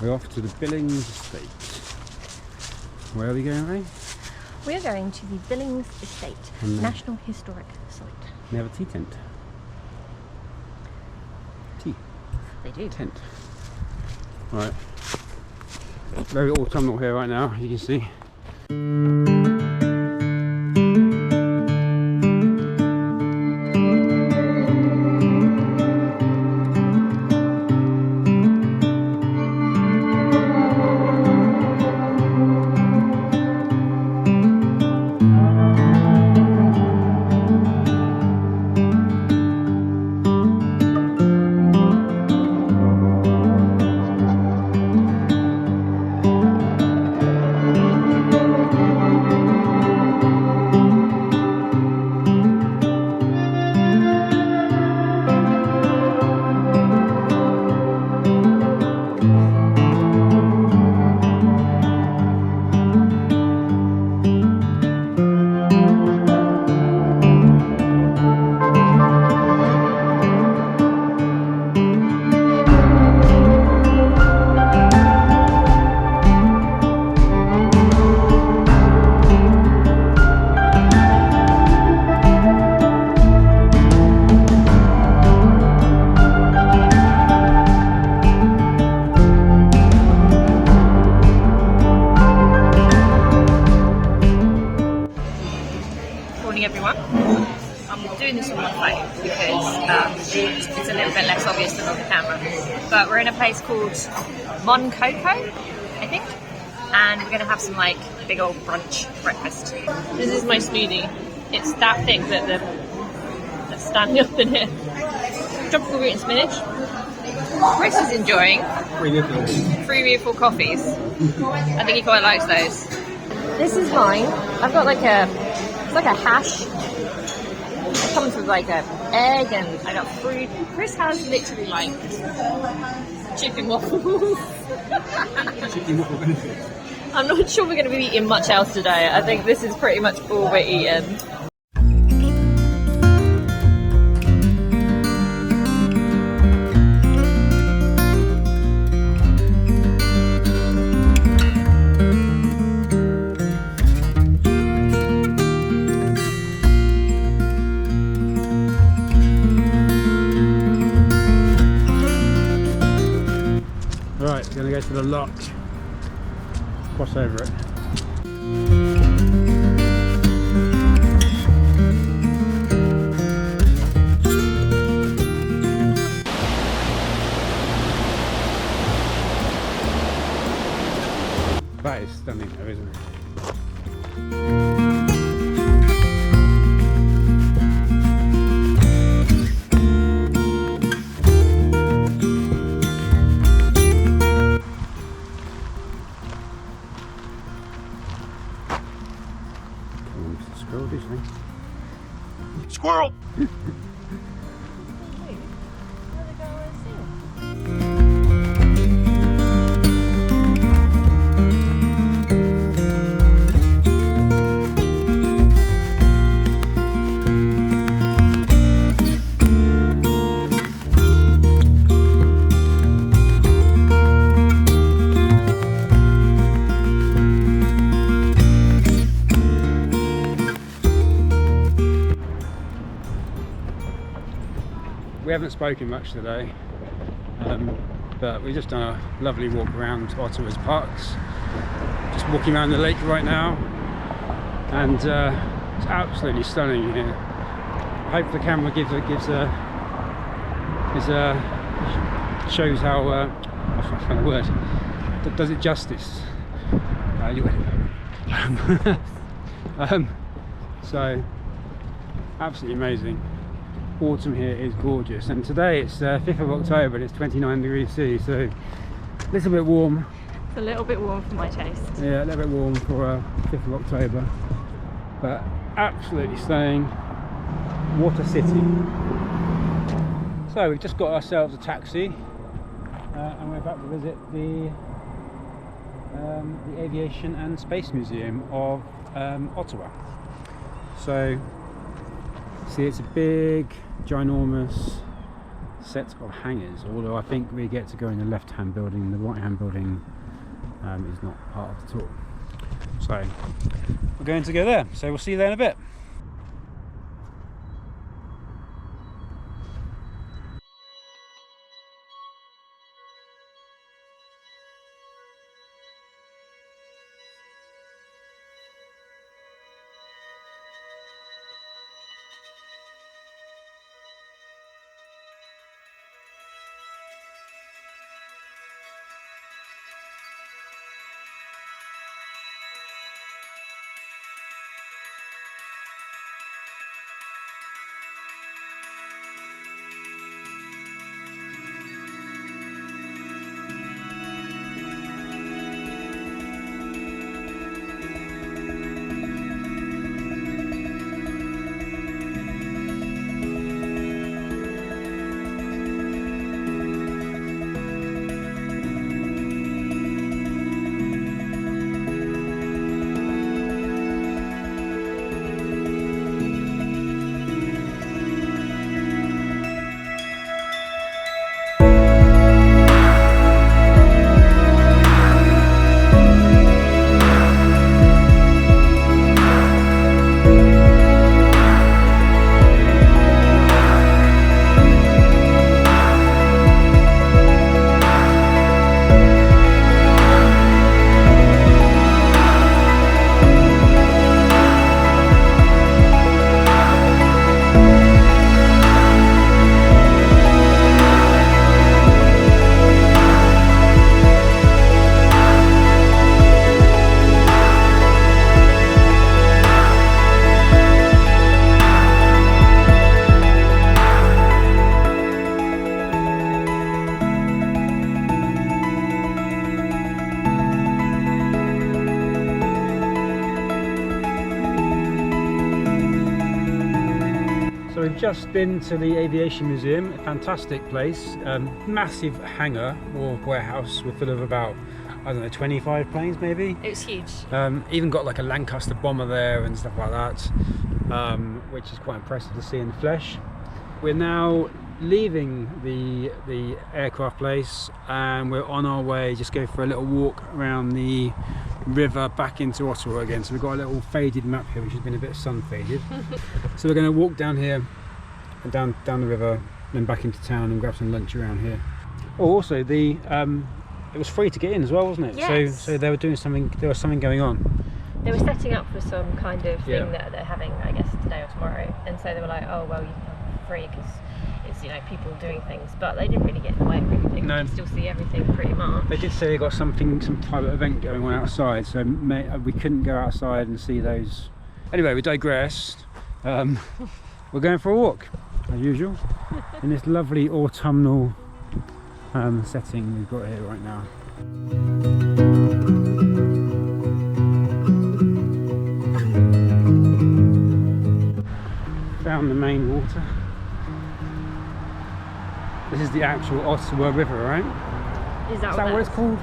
We're off to the Billings Estate. Where are we going, Ray? We are going to the Billings Estate, National Historic Site. They have a tea tent. Tea. They do. Tent. Right. Very autumnal here right now, you can see. Everyone, I'm doing this on my phone because it's a little bit less obvious than on the camera, but we're in a place called Montreal, I think, and we're going to have some like big old brunch breakfast. This is my smoothie. It's that thick that that's standing up in here. Tropical root and spinach. Chris is enjoying 3 refill coffees. I think he quite likes those. This is mine. I've got like it's like a hash. It comes with like an egg and I got fruit. Chris has literally like chicken waffles. Chicken waffle benefits. I'm not sure we're going to be eating much else today. I think this is pretty much all we're eating. Right, we're going to go to the lock, cross over it. That is stunning though, isn't it? Squirrel! We haven't spoken much today, but we've just done a lovely walk around Ottawa's parks. Just walking around the lake right now, and it's absolutely stunning here. I hope the camera shows how I found a word that does it justice. So absolutely amazing. Autumn here is gorgeous, and today it's 5th of October and it's 29 degrees C, so a little bit warm. It's a little bit warm for my taste. Yeah, a little bit warm for 5th of October, but absolutely stunning. What a city. So we've just got ourselves a taxi and we're about to visit the Aviation and Space Museum of Ottawa. So see, it's a big, ginormous set of hangars, although I think we get to go in the left-hand building. The right-hand building is not part of the tour. So we're going to go there, so we'll see you there in a bit. So we've just been to the Aviation Museum, a fantastic place, massive hangar or warehouse with full of about, I don't know, 25 planes maybe. It was huge. Even got like a Lancaster bomber there and stuff like that, which is quite impressive to see in the flesh. We're now leaving the aircraft place and we're on our way, just go for a little walk around the river back into Ottawa again. So we've got a little faded map here which has been a bit sun faded. So we're going to walk down here and down the river, then back into town and grab some lunch around here. Oh, also it was free to get in as well, wasn't it? Yes. So they were doing something, there was something going on. They were setting up for some kind of thing Yeah. that they're having, I guess, today or tomorrow, and so they were like, oh well, you can have it free because it's, you know, people doing things, but they didn't really get in the way of anything. No. You can still see everything pretty much. They did say they got some private event going on outside, so we couldn't go outside and see those. Anyway, we digressed. We're going for a walk, as usual, in this lovely autumnal setting we've got here right now. Found the main water. This is the actual Ottawa River, right? Is that what it's called?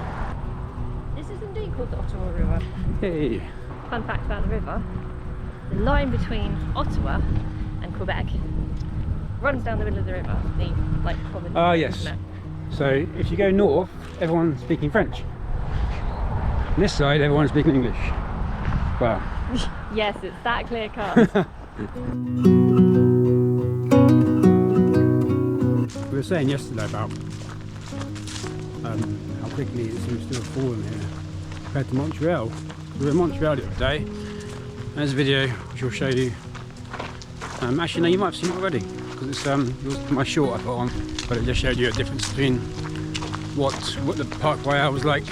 This is indeed called the Ottawa River. Hey. Fun fact about the river: the line between Ottawa and Quebec runs down the middle of the river. The province. Ah, yes. So if you go north, everyone's speaking French. On this side, everyone's speaking English. Wow. Yes, it's that clear cut. We were saying yesterday about how quickly it seems to have fallen here compared to Montreal. We were in Montreal the other day. There's a video which I'll show you. Actually, no, you might have seen it already because it was my short I put on, but it just showed you a difference between what the Parc Royal was like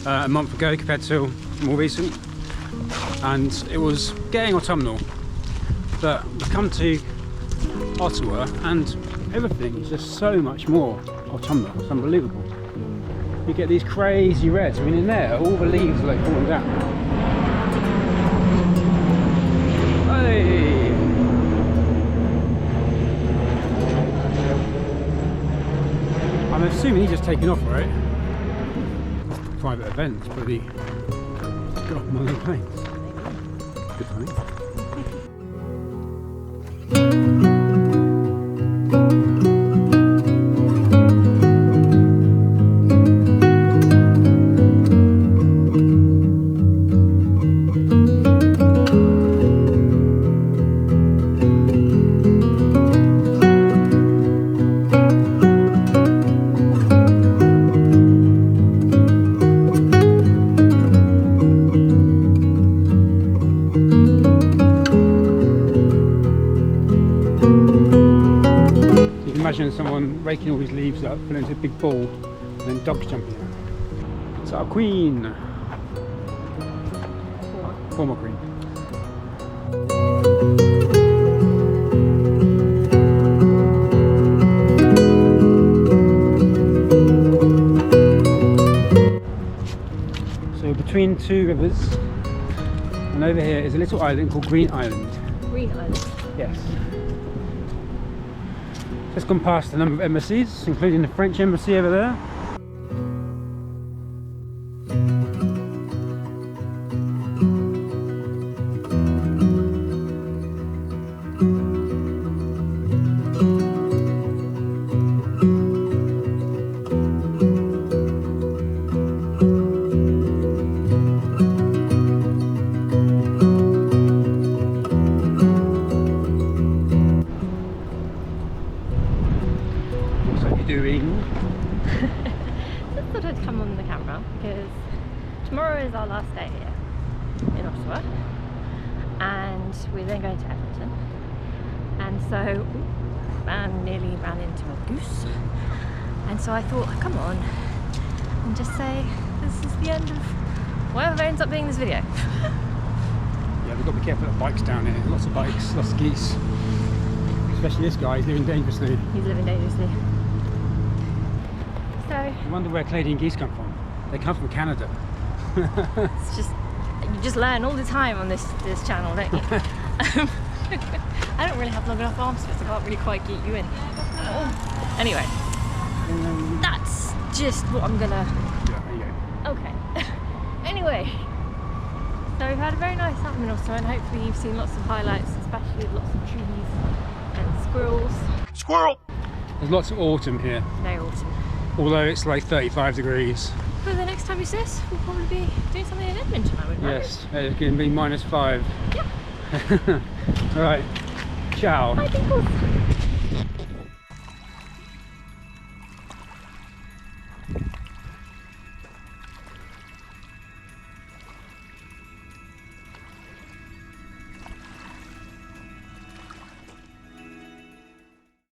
a month ago compared to more recent, and it was getting autumnal. But we come to Ottawa and everything is just so much more autumnal. It's unbelievable. You get these crazy reds. I mean, in there, all the leaves are like falling down. Hey! I'm assuming he's just taking off, right? Private events, but he got off one of the planes. Good timing. raking all these leaves up, filling into a big ball, and then dogs jumping out. It's our queen. Former queen. So between two rivers, and over here is a little island called Green Island. Green Island. Yes. Just gone past a number of embassies, including the French embassy over there. Just thought I'd come on the camera because tomorrow is our last day here in Ottawa, and we're then going to Edmonton. And so, man nearly ran into a goose, and so I thought I'd come on and just say this is the end of whatever ends up being this video. Yeah, we've got to be careful of bikes down here. Lots of bikes, lots of geese. Especially this guy, he's living dangerously. He's living dangerously. So I wonder where Canadian geese come from. They come from Canada. it's just, you just learn all the time on this channel, don't you? I don't really have long enough arms for it, so I can't really quite get you in. Oh. Anyway, that's just what I'm gonna... Yeah, there you go. Okay. Anyway, so we've had a very nice time in Ottawa, and hopefully you've seen lots of highlights, especially with lots of trees and squirrels. Squirrel! There's lots of autumn here. No autumn. Although it's like 35 degrees. But the next time you see us, we'll probably be doing something in Edmonton, I would imagine. Yes, it's going to be -5. Yeah. Alright, ciao. Bye, peoples.